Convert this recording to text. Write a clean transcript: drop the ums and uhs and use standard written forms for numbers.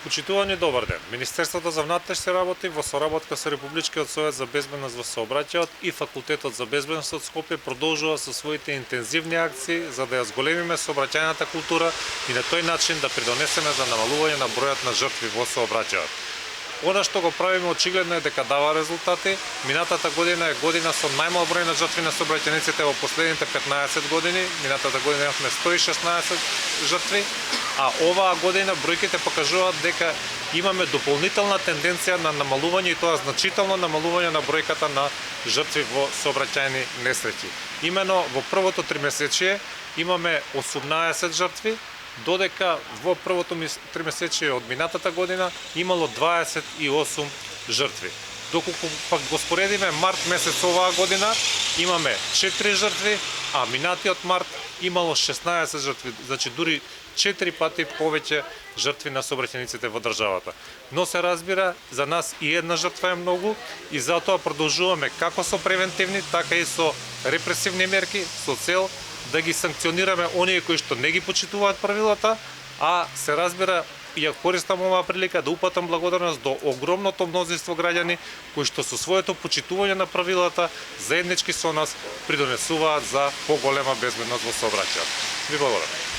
Почитувани добар ден. Министерството за внатрешни работи во соработка со Републичкиот совет за безбедност во сообраќајот и Факултетот за безбедност од Скопје продолжува со своите интензивни акции за да ја зголемиме сообраќајната култура и на тој начин да придонесеме за намалување на бројот на жртви во сообраќајот. Она што го правиме очигледно е дека дава резултати. Минатата година е година со најмал број на жртви на сообраќајниците во последните 15 години. Минатата година имавме 116 жртви, а оваа година бројките покажуваат дека имаме дополнителна тенденција на намалување и тоа значително намалување на бројката на жртви во сообраќајни несреќи. Имено во првото тримесечие имаме 18 жртви, додека во првото тримесечие од минатата година имало 28 жртви. Доколку пак го споредиме март месец оваа година, имаме 4 жртви, а минатиот март имало 16 жртви, значи дури 4 пати повеќе жртви на сообраќајниците во државата. Но се разбира, за нас и една жртва е многу и затоа продолжуваме како со превентивни, така и со репресивни мерки со цел да ги санкционираме оние кои што не ги почитуваат правилата, а се разбира, ја користам оваа прилика да упатам благодарност до огромното мнозинство граѓани кои што со своето почитување на правилата заеднички со нас придонесуваат за поголема безбедност во сообраќајот. Ви благодарам.